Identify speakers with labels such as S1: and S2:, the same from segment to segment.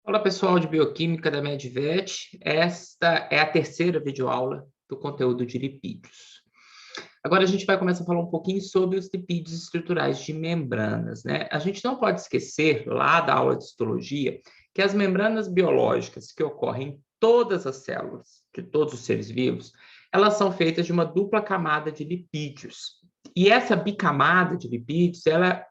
S1: Olá, pessoal de Bioquímica da Medvet. Esta é a terceira videoaula do conteúdo de lipídios. Agora a gente vai começar a falar um pouquinho sobre os lipídios estruturais de membranas, né? A gente não pode esquecer, lá da aula de histologia, que as membranas biológicas que ocorrem em todas as células, de todos os seres vivos, elas são feitas de uma dupla camada de lipídios. E essa bicamada de lipídios, ela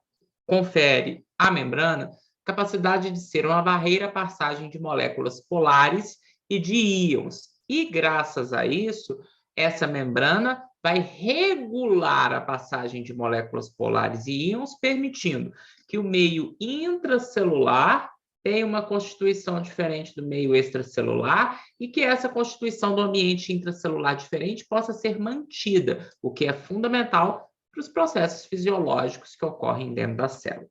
S1: confere à membrana capacidade de ser uma barreira à passagem de moléculas polares e de íons. E, graças a isso, essa membrana vai regular a passagem de moléculas polares e íons, permitindo que o meio intracelular tenha uma constituição diferente do meio extracelular e que essa constituição do ambiente intracelular diferente possa ser mantida, o que é fundamental para os processos fisiológicos que ocorrem dentro da célula.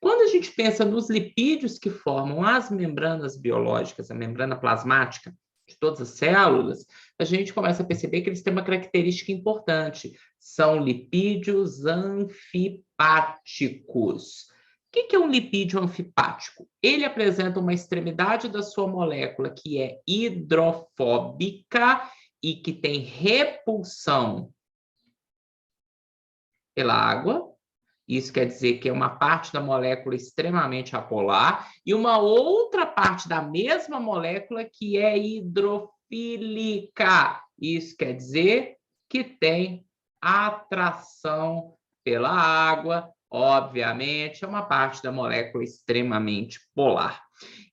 S1: Quando a gente pensa nos lipídios que formam as membranas biológicas, a membrana plasmática de todas as células, a gente começa a perceber que eles têm uma característica importante. São lipídios anfipáticos. O que é um lipídio anfipático? Ele apresenta uma extremidade da sua molécula que é hidrofóbica e que tem repulsão pela água. Isso quer dizer que é uma parte da molécula extremamente apolar e uma outra parte da mesma molécula que é hidrofílica. Isso quer dizer que tem atração pela água. Obviamente, é uma parte da molécula extremamente polar.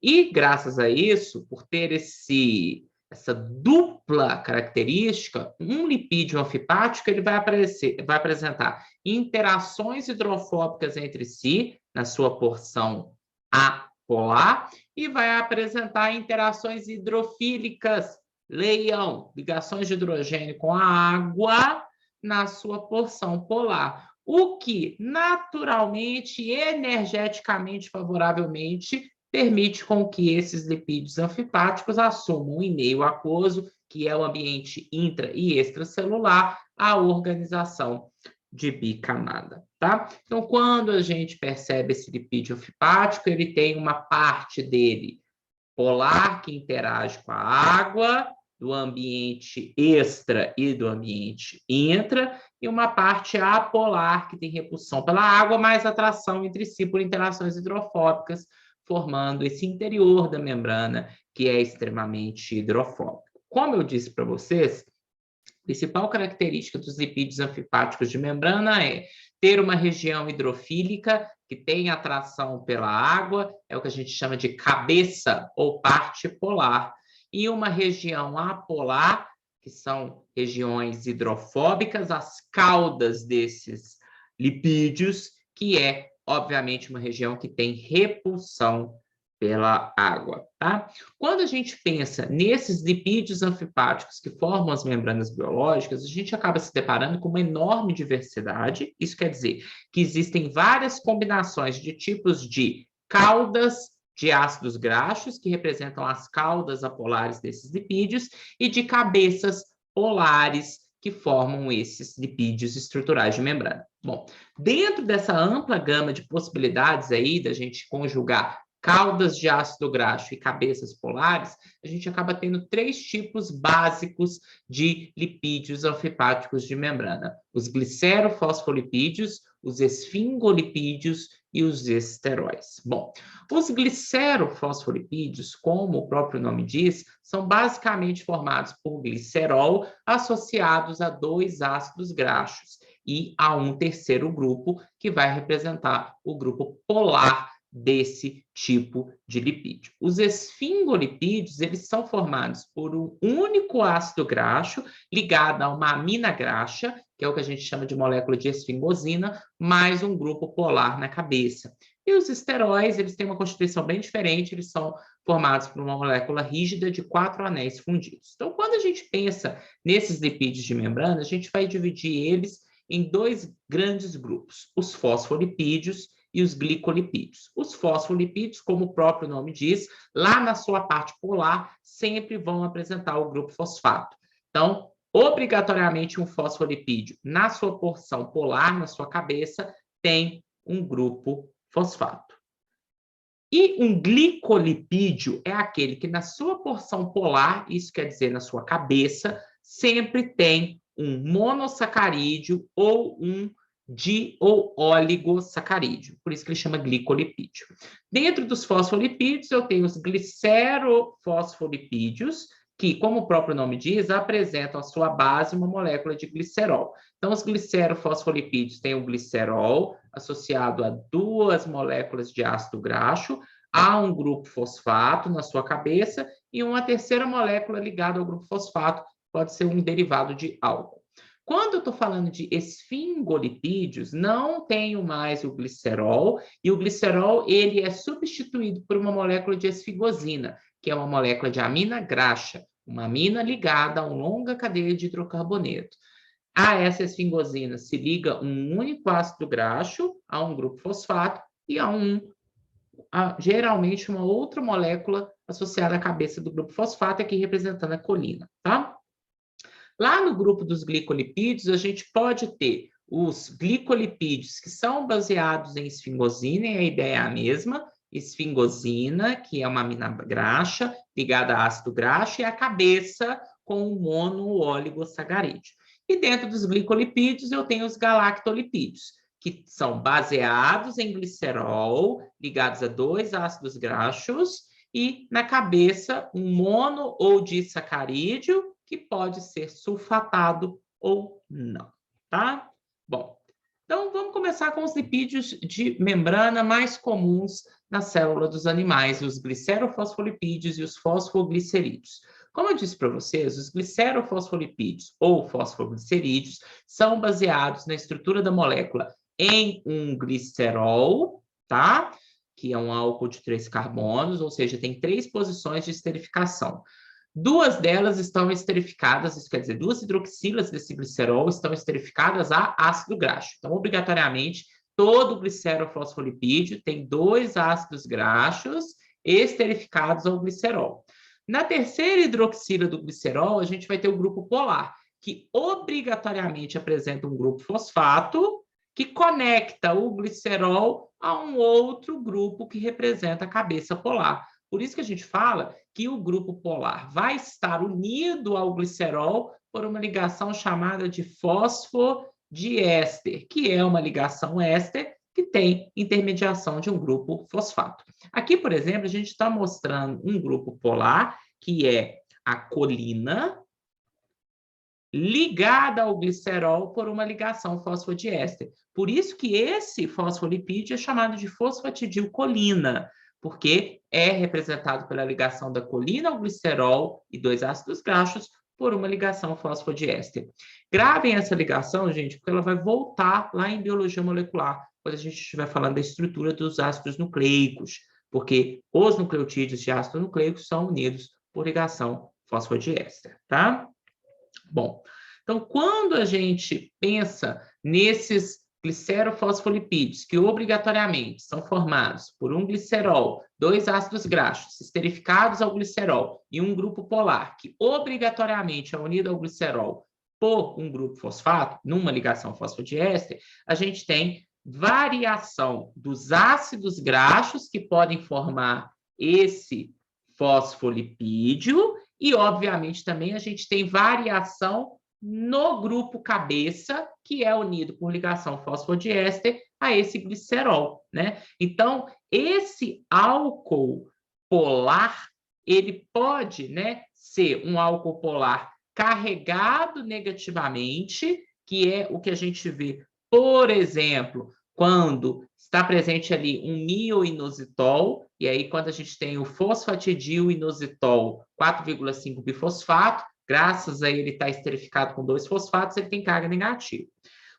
S1: E, graças a isso, por ter essa dupla característica, um lipídio anfipático ele vai apresentar interações hidrofóbicas entre si, na sua porção apolar, e vai apresentar interações hidrofílicas, leiam, ligações de hidrogênio com a água, na sua porção polar. O que naturalmente e energeticamente favoravelmente permite com que esses lipídios anfipáticos assumam em meio aquoso, que é o ambiente intra e extracelular, a organização de bicamada, tá? Então, quando a gente percebe esse lipídio anfipático, ele tem uma parte dele polar que interage com a água, do ambiente extra e do ambiente intra, e uma parte apolar que tem repulsão pela água, mais atração entre si por interações hidrofóbicas, formando esse interior da membrana que é extremamente hidrofóbico. Como eu disse para vocês, a principal característica dos lipídios anfipáticos de membrana é ter uma região hidrofílica que tem atração pela água, é o que a gente chama de cabeça ou parte polar, e uma região apolar, que são regiões hidrofóbicas, as caudas desses lipídios, que é, obviamente, uma região que tem repulsão pela água, tá? Quando a gente pensa nesses lipídios anfipáticos que formam as membranas biológicas, a gente acaba se deparando com uma enorme diversidade. Isso quer dizer que existem várias combinações de tipos de caudas de ácidos graxos, que representam as caudas apolares desses lipídios, e de cabeças polares, que formam esses lipídios estruturais de membrana. Bom, dentro dessa ampla gama de possibilidades aí da gente conjugar caudas de ácido graxo e cabeças polares, a gente acaba tendo três tipos básicos de lipídios anfipáticos de membrana: os glicerofosfolipídios, os esfingolipídios e os esteróis. Bom, os glicerofosfolipídios, como o próprio nome diz, são basicamente formados por glicerol associados a dois ácidos graxos e a um terceiro grupo, que vai representar o grupo polar desse tipo de lipídio. Os esfingolipídios, eles são formados por um único ácido graxo ligado a uma amina graxa, que é o que a gente chama de molécula de esfingosina, mais um grupo polar na cabeça. E os esteróis, eles têm uma constituição bem diferente, eles são formados por uma molécula rígida de 4 anéis fundidos. Então, quando a gente pensa nesses lipídios de membrana, a gente vai dividir eles em dois grandes grupos: os fosfolipídios e os glicolipídios. Os fosfolipídios, como o próprio nome diz, lá na sua parte polar, sempre vão apresentar o grupo fosfato. Então, obrigatoriamente, um fosfolipídio, na sua porção polar, na sua cabeça, tem um grupo fosfato. E um glicolipídio é aquele que na sua porção polar, isso quer dizer na sua cabeça, sempre tem um monossacarídeo ou um ou oligosacarídeo. Por isso que ele chama glicolipídio. Dentro dos fosfolipídios, eu tenho os glicerofosfolipídios, que, como o próprio nome diz, apresentam a sua base uma molécula de glicerol. Então, os glicerofosfolipídios têm o glicerol associado a duas moléculas de ácido graxo, há um grupo fosfato na sua cabeça e uma terceira molécula ligada ao grupo fosfato, pode ser um derivado de álcool. Quando eu estou falando de esfingolipídios, não tenho mais o glicerol, e o glicerol ele é substituído por uma molécula de esfigosina, que é uma molécula de amina graxa, uma amina ligada a uma longa cadeia de hidrocarboneto. A essa esfingosina se liga um único ácido graxo a um grupo fosfato e geralmente uma outra molécula associada à cabeça do grupo fosfato, aqui representando a colina, tá? Lá no grupo dos glicolipídios, a gente pode ter os glicolipídios que são baseados em esfingosina, e a ideia é a mesma, esfingosina, que é uma amina graxa ligada a ácido graxo, e a cabeça com o monooligosacarídeo. E dentro dos glicolipídios, eu tenho os galactolipídios, que são baseados em glicerol, ligados a dois ácidos graxos, e na cabeça um mono ou disacarídeo, que pode ser sulfatado ou não, tá? Bom, então vamos começar com os lipídios de membrana mais comuns na célula dos animais, os glicerofosfolipídios e os fosfoglicerídeos. Como eu disse para vocês, os glicerofosfolipídios ou fosfoglicerídeos são baseados na estrutura da molécula em um glicerol, tá? Que é um álcool de 3 carbonos, ou seja, tem 3 posições de esterificação. Duas delas estão esterificadas, isso quer dizer, duas hidroxilas desse glicerol estão esterificadas a ácido graxo. Então, obrigatoriamente, todo glicerofosfolipídio tem 2 ácidos graxos esterificados ao glicerol. Na terceira hidroxila do glicerol, a gente vai ter o grupo polar, que obrigatoriamente apresenta um grupo fosfato que conecta o glicerol a um outro grupo que representa a cabeça polar. Por isso que a gente fala que o grupo polar vai estar unido ao glicerol por uma ligação chamada de fosfodiéster, que é uma ligação éster que tem intermediação de um grupo fosfato. Aqui, por exemplo, a gente está mostrando um grupo polar, que é a colina, ligada ao glicerol por uma ligação fosfodiéster. Por isso que esse fosfolipídio é chamado de fosfatidilcolina, porque é representado pela ligação da colina ao glicerol e 2 ácidos graxos por uma ligação fosfodiéster. Gravem essa ligação, gente, porque ela vai voltar lá em biologia molecular, quando a gente estiver falando da estrutura dos ácidos nucleicos, porque os nucleotídeos de ácido nucleico são unidos por ligação fosfodiéster, tá? Bom, então, quando a gente pensa nesses glicerofosfolipídios, que obrigatoriamente são formados por um glicerol, 2 ácidos graxos esterificados ao glicerol e um grupo polar, que obrigatoriamente é unido ao glicerol por um grupo fosfato, numa ligação fosfodiéster, a gente tem variação dos ácidos graxos que podem formar esse fosfolipídio e, obviamente, também a gente tem variação no grupo cabeça, que é unido por ligação fosfodiéster a esse glicerol, né? Então, esse álcool polar, ele pode, né, ser um álcool polar carregado negativamente, que é o que a gente vê, por exemplo, quando está presente ali um mioinositol, e aí quando a gente tem o fosfatidil-inositol 4,5 bifosfato, graças a ele estar esterificado com 2 fosfatos, ele tem carga negativa.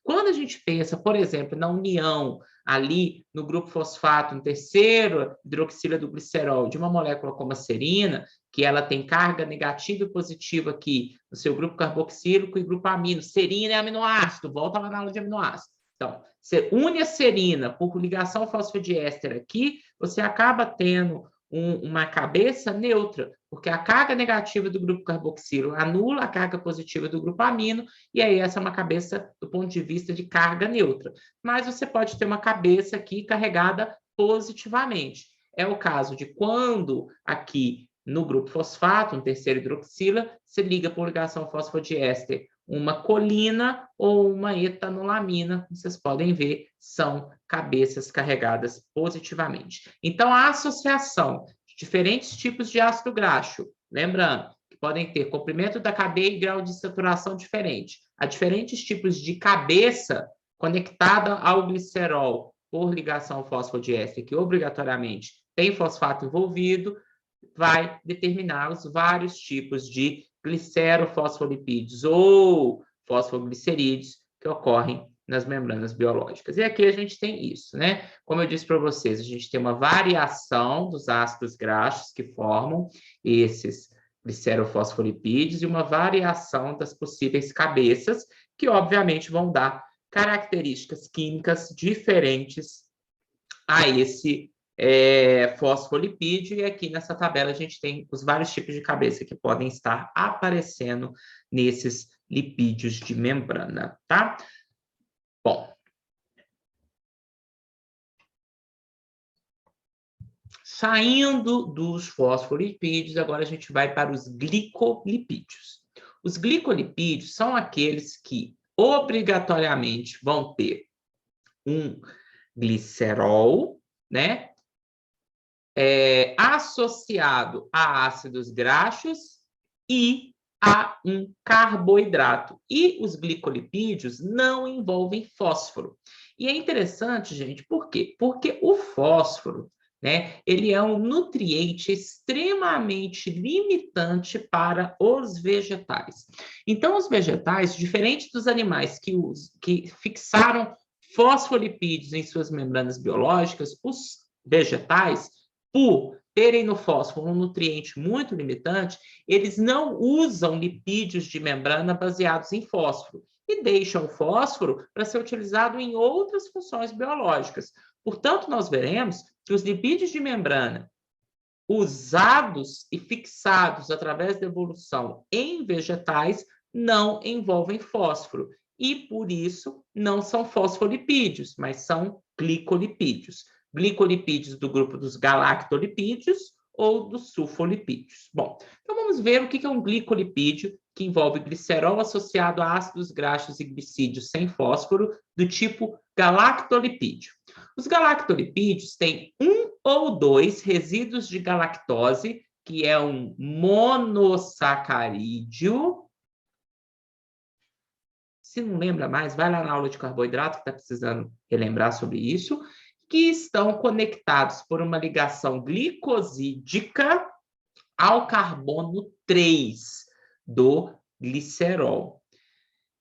S1: Quando a gente pensa, por exemplo, na união ali no grupo fosfato, no terceiro hidroxila do glicerol, de uma molécula como a serina, que ela tem carga negativa e positiva aqui no seu grupo carboxílico e grupo amino. Serina é aminoácido, volta lá na aula de aminoácido. Então, você une a serina por ligação fosfodiéster aqui, você acaba tendo uma cabeça neutra, porque a carga negativa do grupo carboxílico anula a carga positiva do grupo amino, e aí essa é uma cabeça do ponto de vista de carga neutra. Mas você pode ter uma cabeça aqui carregada positivamente. é o caso de quando aqui no grupo fosfato, no terceiro hidroxila, se liga por ligação fosfodiéster uma colina ou uma etanolamina, vocês podem ver, são cabeças carregadas positivamente. Então, a associação de diferentes tipos de ácido graxo, lembrando que podem ter comprimento da cadeia e grau de saturação diferente, a diferentes tipos de cabeça conectada ao glicerol por ligação fosfodiéster, que obrigatoriamente tem fosfato envolvido, vai determinar os vários tipos de glicerofosfolipídios ou fosfoglicerídeos que ocorrem nas membranas biológicas. E aqui a gente tem isso, né? Como eu disse para vocês, a gente tem uma variação dos ácidos graxos que formam esses glicerofosfolipídios e uma variação das possíveis cabeças que, obviamente, vão dar características químicas diferentes a esse fosfolipídio, e aqui nessa tabela a gente tem os vários tipos de cabeça que podem estar aparecendo nesses lipídios de membrana, tá? Bom. Saindo dos fosfolipídios, agora a gente vai para os glicolipídios. Os glicolipídios são aqueles que obrigatoriamente vão ter um glicerol, né? Associado a ácidos graxos e a um carboidrato. E os glicolipídios não envolvem fósforo. E é interessante, gente, por quê? Porque o fósforo, né, ele é um nutriente extremamente limitante para os vegetais. Então, os vegetais, diferente dos animais que fixaram fosfolipídios em suas membranas biológicas, os vegetais, por terem no fósforo um nutriente muito limitante, eles não usam lipídios de membrana baseados em fósforo e deixam o fósforo para ser utilizado em outras funções biológicas. Portanto, nós veremos que os lipídios de membrana usados e fixados através da evolução em vegetais não envolvem fósforo e, por isso, não são fosfolipídios, mas são glicolipídios. Glicolipídios do grupo dos galactolipídios ou dos sulfolipídios. Bom, então vamos ver o que é um glicolipídio, que envolve glicerol associado a ácidos graxos e glicídios sem fósforo, do tipo galactolipídio. Os galactolipídios têm um ou dois resíduos de galactose, que é um monossacarídeo. Se não lembra mais, vai lá na aula de carboidrato, que está precisando relembrar sobre isso, que estão conectados por uma ligação glicosídica ao carbono 3 do glicerol,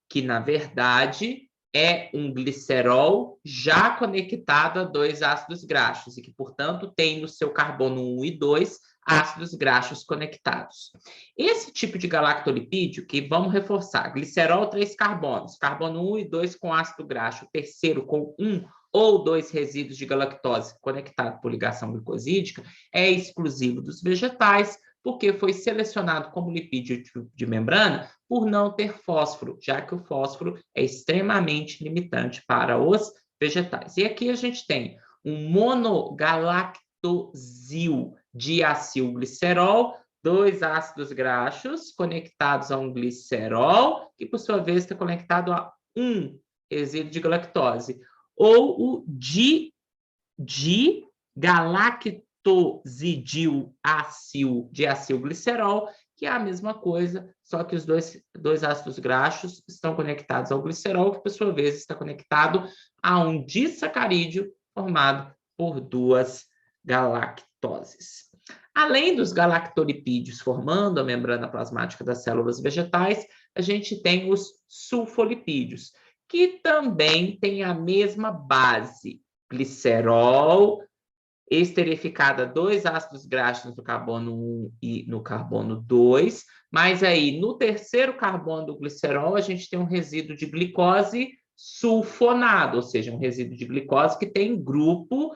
S1: que, na verdade, é um glicerol já conectado a dois ácidos graxos e que, portanto, tem no seu carbono 1 e 2 ácidos graxos conectados. Esse tipo de galactolipídio, que vamos reforçar, glicerol 3 carbonos, carbono 1 e 2 com ácido graxo, o terceiro com 1 ou 2 resíduos de galactose conectado por ligação glicosídica, é exclusivo dos vegetais, porque foi selecionado como lipídio de membrana por não ter fósforo, já que o fósforo é extremamente limitante para os vegetais. E aqui a gente tem um monogalactosil diacilglicerol, dois ácidos graxos conectados a um glicerol, que por sua vez está conectado a um resíduo de galactose, ou o diacilglicerol, que é a mesma coisa, só que os dois ácidos graxos estão conectados ao glicerol, que por sua vez está conectado a um disacarídeo formado por duas galactoses. Além dos galactolipídios formando a membrana plasmática das células vegetais, a gente tem os sulfolipídios, que também têm a mesma base, glicerol esterificado a dois ácidos graxos no carbono 1 e no carbono 2, mas aí no terceiro carbono do glicerol a gente tem um resíduo de glicose sulfonado, ou seja, um resíduo de glicose que tem grupo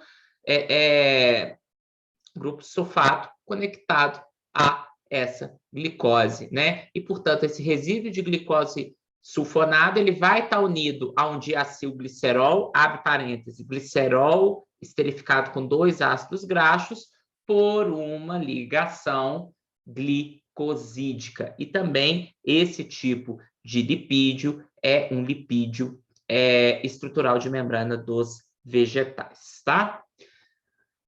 S1: sulfato conectado a essa glicose, né? E, portanto, esse resíduo de glicose sulfonado, ele vai estar unido a um diacilglicerol, abre parênteses, glicerol esterificado com 2 ácidos graxos por uma ligação glicosídica. E também esse tipo de lipídio é um lipídio estrutural de membrana dos vegetais, tá?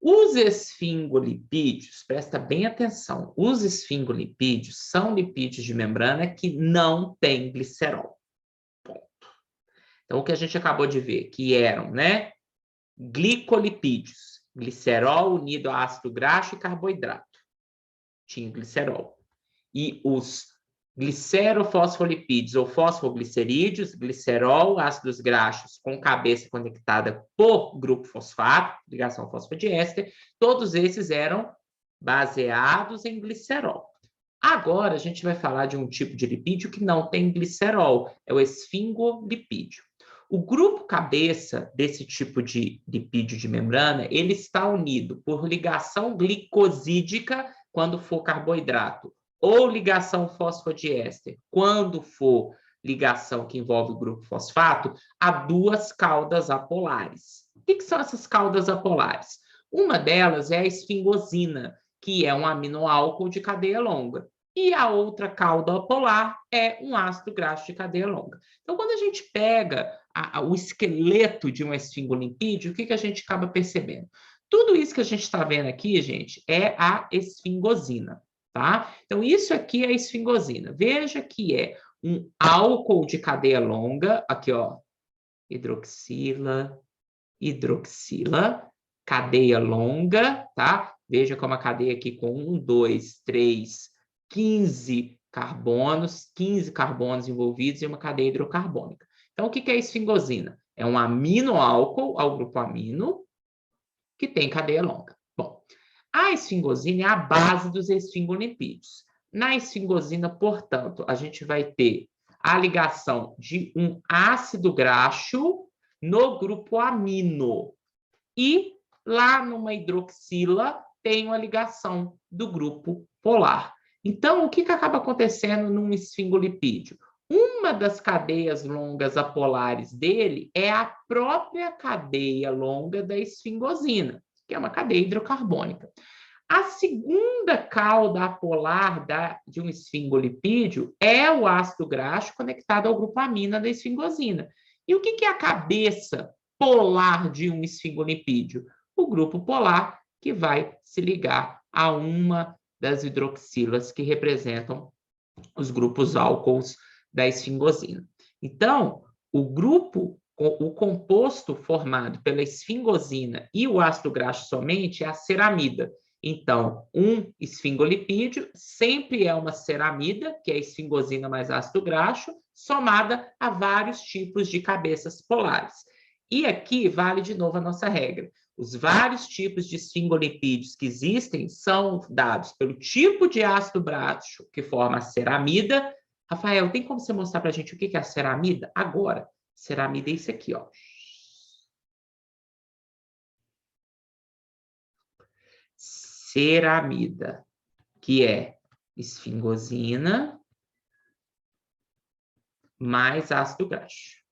S1: Os esfingolipídios, presta bem atenção, os esfingolipídios são lipídios de membrana que não têm glicerol. Ponto. Então, o que a gente acabou de ver, que eram, né, glicolipídios, glicerol unido a ácido graxo e carboidrato. Tinha glicerol. E os glicerofosfolipídios ou fosfoglicerídeos, glicerol, ácidos graxos com cabeça conectada por grupo fosfato, ligação fosfodiéster, todos esses eram baseados em glicerol. Agora, a gente vai falar de um tipo de lipídio que não tem glicerol, é o esfingolipídio. O grupo cabeça desse tipo de lipídio de membrana, ele está unido por ligação glicosídica quando for carboidrato, ou ligação fosfodiéster, quando for ligação que envolve o grupo fosfato, a 2 caudas apolares. O que são essas caudas apolares? Uma delas é a esfingosina, que é um aminoálcool de cadeia longa. E a outra cauda apolar é um ácido graxo de cadeia longa. Então, quando a gente pega o esqueleto de um esfingolipídio, o que a gente acaba percebendo? Tudo isso que a gente está vendo aqui, gente, é a esfingosina, tá? Então, isso aqui é a esfingosina. Veja que é um álcool de cadeia longa, aqui, ó, hidroxila, cadeia longa, tá? Veja como a cadeia aqui com 1, 2, 3, 15 carbonos envolvidos em uma cadeia hidrocarbônica. Então, o que é a esfingosina? É um aminoálcool ao grupo amino que tem cadeia longa. Bom, a esfingosina é a base dos esfingolipídios. Na esfingosina, portanto, a gente vai ter a ligação de um ácido graxo no grupo amino. E lá numa hidroxila tem uma ligação do grupo polar. Então, o que acaba acontecendo num esfingolipídio? Uma das cadeias longas apolares dele é a própria cadeia longa da esfingosina, que é uma cadeia hidrocarbônica. A segunda cauda apolar de um esfingolipídio é o ácido graxo conectado ao grupo amina da esfingosina. E o que é a cabeça polar de um esfingolipídio? O grupo polar que vai se ligar a uma das hidroxilas que representam os grupos álcools da esfingosina. Então, o composto formado pela esfingosina e o ácido graxo somente é a ceramida. Então, um esfingolipídio sempre é uma ceramida, que é a esfingosina mais ácido graxo, somada a vários tipos de cabeças polares. E aqui vale de novo a nossa regra. Os vários tipos de esfingolipídios que existem são dados pelo tipo de ácido graxo que forma a ceramida. Rafael, tem como você mostrar para a gente o que é a ceramida? Agora, ceramida é isso aqui, ó. Ceramida, que é esfingosina mais ácido graxo.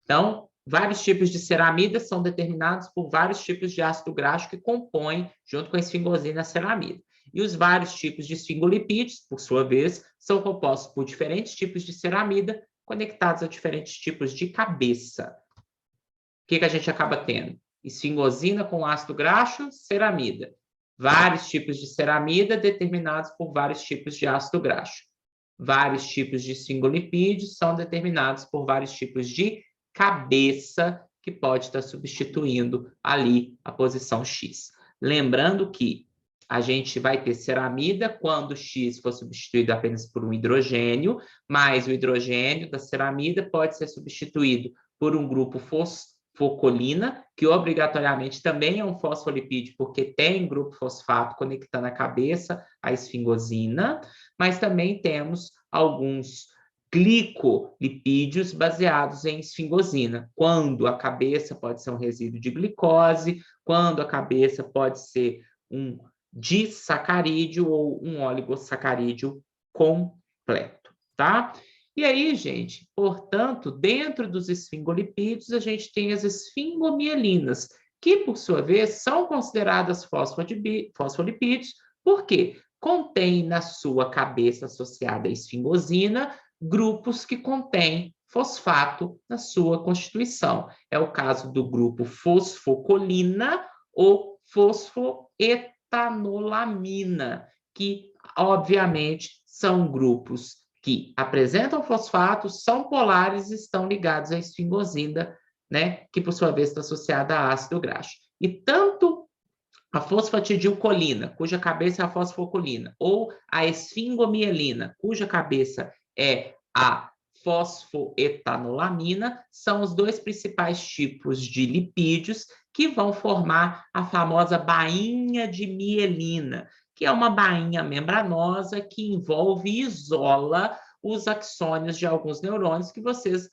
S1: Então, vários tipos de ceramida são determinados por vários tipos de ácido graxo que compõem, junto com a esfingosina, a ceramida. E os vários tipos de esfingolipídios, por sua vez, são compostos por diferentes tipos de ceramida conectados a diferentes tipos de cabeça. O que a gente acaba tendo? Esfingosina com ácido graxo, ceramida. Vários tipos de ceramida determinados por vários tipos de ácido graxo. Vários tipos de esfingolipídios são determinados por vários tipos de cabeça, que pode estar substituindo ali a posição X. Lembrando que a gente vai ter ceramida quando X for substituído apenas por um hidrogênio, mas o hidrogênio da ceramida pode ser substituído por um grupo fosfocolina, que obrigatoriamente também é um fosfolipídio, porque tem grupo fosfato conectando a cabeça à esfingosina, mas também temos alguns glicolipídios baseados em esfingosina, quando a cabeça pode ser um resíduo de glicose, quando a cabeça pode ser um disacarídeo ou um oligosacarídeo completo, tá? E aí, gente, portanto, dentro dos esfingolipídios, a gente tem as esfingomielinas, que, por sua vez, são consideradas fosfolipídios, porque contém na sua cabeça associada à esfingosina grupos que contêm fosfato na sua constituição. É o caso do grupo fosfocolina ou fosfoetanolamina, que, obviamente, são grupos que apresentam fosfatos, são polares e estão ligados à esfingosina, né, que por sua vez está associada a ácido graxo. E tanto a fosfatidilcolina, cuja cabeça é a fosfocolina, ou a esfingomielina, cuja cabeça é a fosfoetanolamina, são os dois principais tipos de lipídios que vão formar a famosa bainha de mielina, que é uma bainha membranosa que envolve e isola os axônios de alguns neurônios que vocês,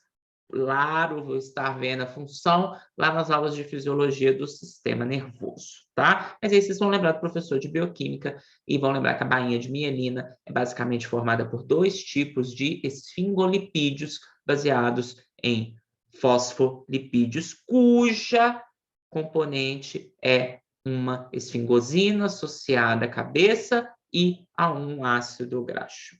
S1: claro, vão estar vendo a função lá nas aulas de fisiologia do sistema nervoso, tá? Mas aí vocês vão lembrar do professor de bioquímica e vão lembrar que a bainha de mielina é basicamente formada por dois tipos de esfingolipídios baseados em fosfolipídios, cuja componente é uma esfingosina associada à cabeça e a um ácido graxo.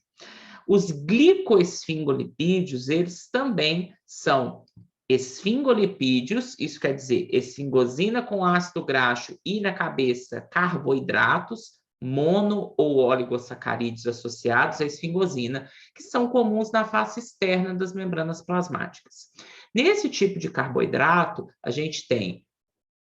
S1: Os glicoesfingolipídios, eles também são esfingolipídios, isso quer dizer esfingosina com ácido graxo e na cabeça carboidratos, mono ou oligosacarídeos associados à esfingosina, que são comuns na face externa das membranas plasmáticas. Nesse tipo de carboidrato, a gente tem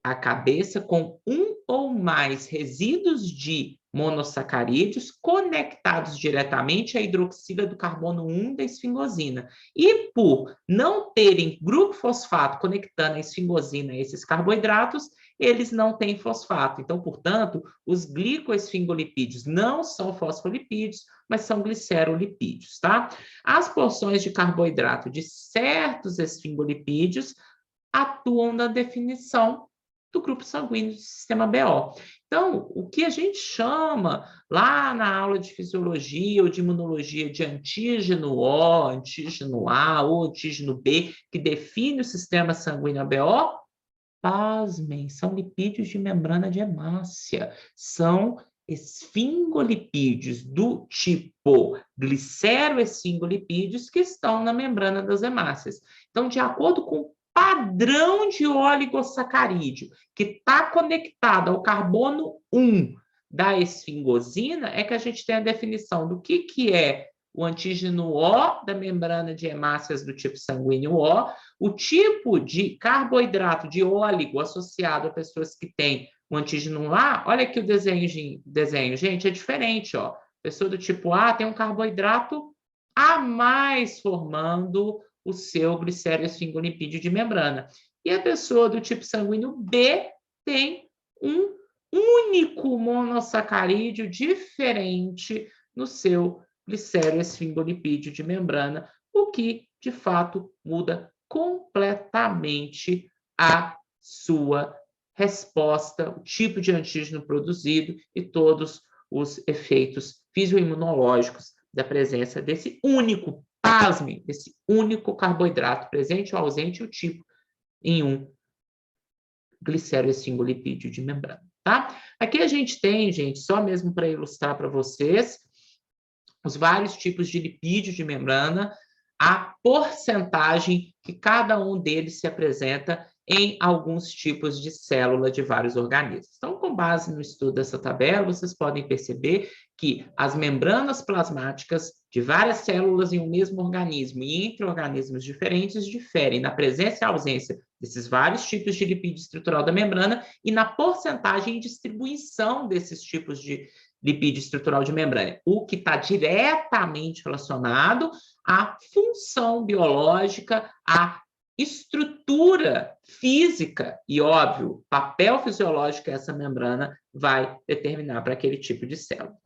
S1: a cabeça com um ou mais resíduos de monossacarídeos conectados diretamente à hidroxila do carbono 1 da esfingosina. E por não terem grupo fosfato conectando a esfingosina a esses carboidratos, eles não têm fosfato. Então, portanto, os glicoesfingolipídios não são fosfolipídios, mas são glicerolipídios, tá? As porções de carboidrato de certos esfingolipídios atuam na definição do grupo sanguíneo do sistema BO. Então, o que a gente chama lá na aula de fisiologia ou de imunologia de antígeno O, antígeno A ou antígeno B, que define o sistema sanguíneo BO, pasmem, são lipídios de membrana de hemácia, são esfingolipídios do tipo gliceroesfingolipídios que estão na membrana das hemácias. Então, de acordo com o padrão de oligosacarídeo que está conectado ao carbono 1 da esfingosina, é que a gente tem a definição do que é o antígeno O da membrana de hemácias do tipo sanguíneo O tipo de carboidrato de óligo associado a pessoas que têm o antígeno A, olha aqui o desenho, gente, é diferente, ó. Pessoa do tipo A tem um carboidrato a mais formando o seu gliceroesfingolipídio de membrana. E a pessoa do tipo sanguíneo B tem um único monossacarídeo diferente no seu gliceroesfingolipídio de membrana, o que, de fato, muda completamente a sua resposta, o tipo de antígeno produzido e todos os efeitos fisioimunológicos da presença desse único, pasmem, desse único carboidrato presente ou ausente, o tipo em um gliceroesfingolipídio de membrana, tá? Aqui a gente tem, gente, só mesmo para ilustrar para vocês, os vários tipos de lipídio de membrana, a porcentagem que cada um deles se apresenta em alguns tipos de célula de vários organismos. Então, com base no estudo dessa tabela, vocês podem perceber que as membranas plasmáticas de várias células em um mesmo organismo e entre organismos diferentes diferem na presença e ausência desses vários tipos de lipídio estrutural da membrana e na porcentagem e distribuição desses tipos de lipídio estrutural de membrana, o que está diretamente relacionado à função biológica, à estrutura física e, óbvio, papel fisiológico que essa membrana vai determinar para aquele tipo de célula.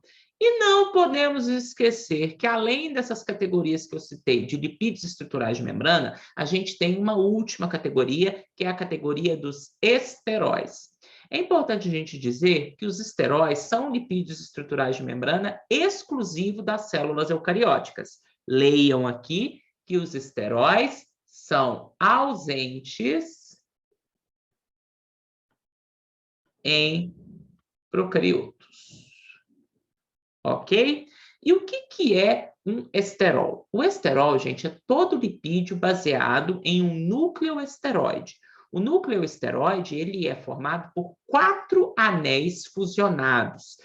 S1: E não podemos esquecer que, além dessas categorias que eu citei de lipídios estruturais de membrana, a gente tem uma última categoria, que é a categoria dos esteróis. É importante a gente dizer que os esteróis são lipídios estruturais de membrana exclusivo das células eucarióticas. Leiam aqui que os esteróis são ausentes em procariotos. Ok? E o que é um esterol? O esterol, gente, é todo lipídio baseado em um nucleoesteroide. O nucleoesteroide, ele é formado por 4 anéis fusionados.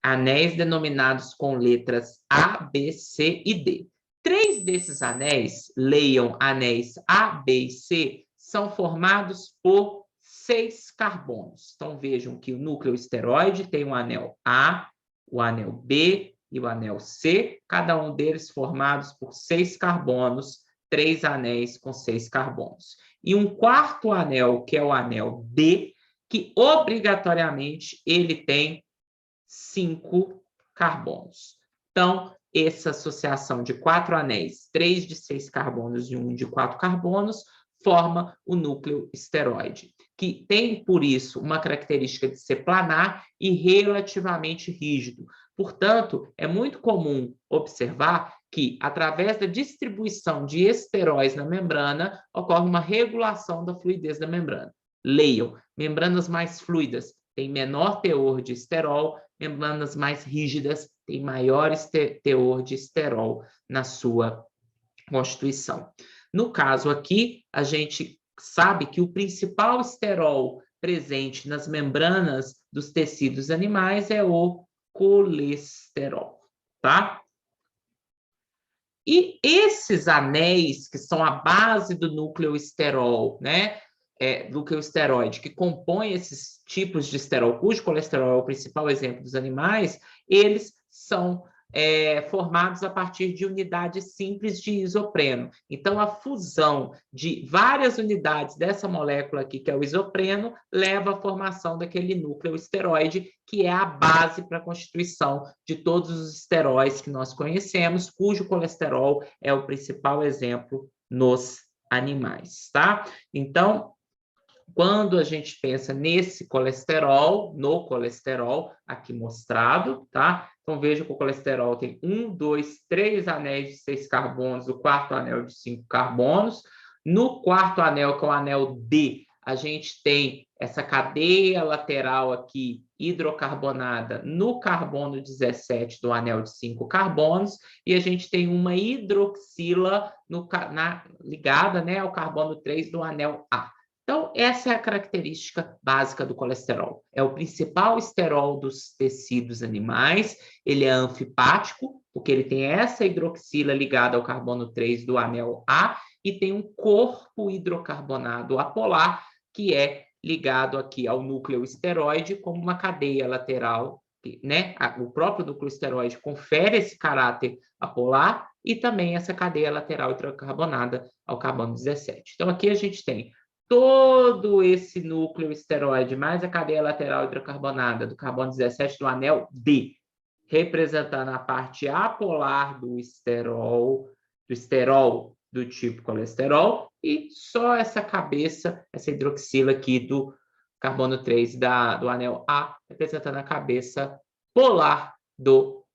S1: Anéis denominados com letras A, B, C e D. 3 desses anéis, leiam anéis A, B e C, são formados por 6 carbonos. Então, vejam que o nucleoesteroide tem o anel A, o anel B e o anel C, cada um deles formados por 6 carbonos, 3 anéis com 6 carbonos. E um quarto anel, que é o anel D, que obrigatoriamente ele tem 5 carbonos. Então, essa associação de 4 anéis, 3 de 6 carbonos e 1 de 4 carbonos, forma o núcleo esteroide, que tem, por isso, uma característica de ser planar e relativamente rígido. Portanto, é muito comum observar que, através da distribuição de esteróis na membrana, ocorre uma regulação da fluidez da membrana. Leiam, membranas mais fluidas têm menor teor de esterol, membranas mais rígidas têm maior teor de esterol na sua constituição. No caso aqui, a gente sabe que o principal esterol presente nas membranas dos tecidos animais é o colesterol, tá? E esses anéis, que são a base do nucleoesterol, né? Nucleoesteroide, que compõe esses tipos de esterol, cujo colesterol é o principal exemplo dos animais, eles são formados a partir de unidades simples de isopreno. Então, a fusão de várias unidades dessa molécula aqui, que é o isopreno, leva à formação daquele núcleo esteroide, que é a base para a constituição de todos os esteróis que nós conhecemos, cujo colesterol é o principal exemplo nos animais, tá? Então, quando a gente pensa nesse colesterol, no colesterol aqui mostrado, tá? Então, veja que o colesterol tem 1, 2, 3 anéis de 6 carbonos, o quarto anel de 5 carbonos. No quarto anel, que é o anel D, a gente tem essa cadeia lateral aqui hidrocarbonada no carbono 17 do anel de 5 carbonos, e a gente tem uma hidroxila ligada, né, ao carbono 3 do anel A. Então, essa é a característica básica do colesterol. É o principal esterol dos tecidos animais, ele é anfipático, porque ele tem essa hidroxila ligada ao carbono 3 do anel A, e tem um corpo hidrocarbonado apolar, que é ligado aqui ao núcleo esteroide como uma cadeia lateral, né? O próprio núcleo esteroide confere esse caráter apolar e também essa cadeia lateral hidrocarbonada ao carbono 17. Então, aqui a gente tem todo esse núcleo esteroide, mais a cadeia lateral hidrocarbonada do carbono 17 do anel D, representando a parte apolar do esterol do tipo colesterol, e só essa cabeça, essa hidroxila aqui do carbono 3 do anel A, representando a cabeça polar do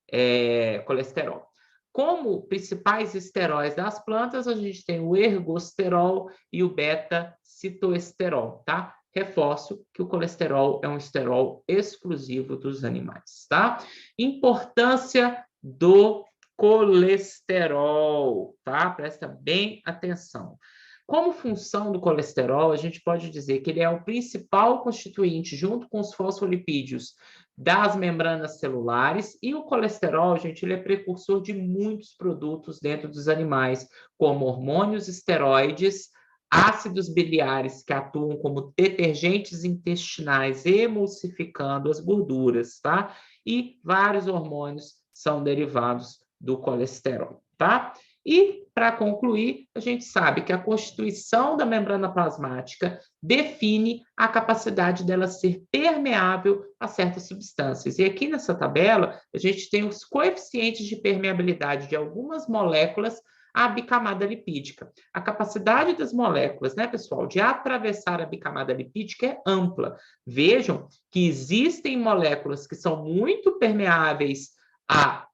S1: colesterol. Como principais esteróis das plantas, a gente tem o ergosterol e o beta-citoesterol, tá? Reforço que o colesterol é um esterol exclusivo dos animais, tá? Importância do colesterol, tá? Presta bem atenção. Como função do colesterol, a gente pode dizer que ele é o principal constituinte, junto com os fosfolipídios, das membranas celulares, e o colesterol, gente, ele é precursor de muitos produtos dentro dos animais, como hormônios esteroides, ácidos biliares que atuam como detergentes intestinais, emulsificando as gorduras, tá? E vários hormônios são derivados do colesterol, tá? E, para concluir, a gente sabe que a constituição da membrana plasmática define a capacidade dela ser permeável a certas substâncias. E aqui nessa tabela, a gente tem os coeficientes de permeabilidade de algumas moléculas à bicamada lipídica. A capacidade das moléculas, né, pessoal, de atravessar a bicamada lipídica é ampla. Vejam que existem moléculas que são muito permeáveis à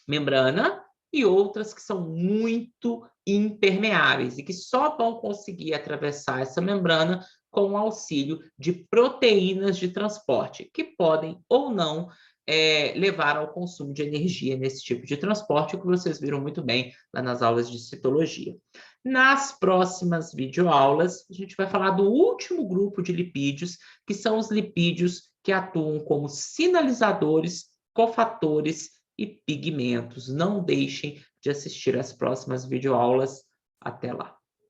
S1: membrana, e outras que são muito impermeáveis e que só vão conseguir atravessar essa membrana com o auxílio de proteínas de transporte, que podem ou não levar ao consumo de energia nesse tipo de transporte, o que vocês viram muito bem lá nas aulas de citologia. Nas próximas videoaulas, a gente vai falar do último grupo de lipídios, que são os lipídios que atuam como sinalizadores, cofatores e pigmentos. Não deixem de assistir às próximas videoaulas. Até lá!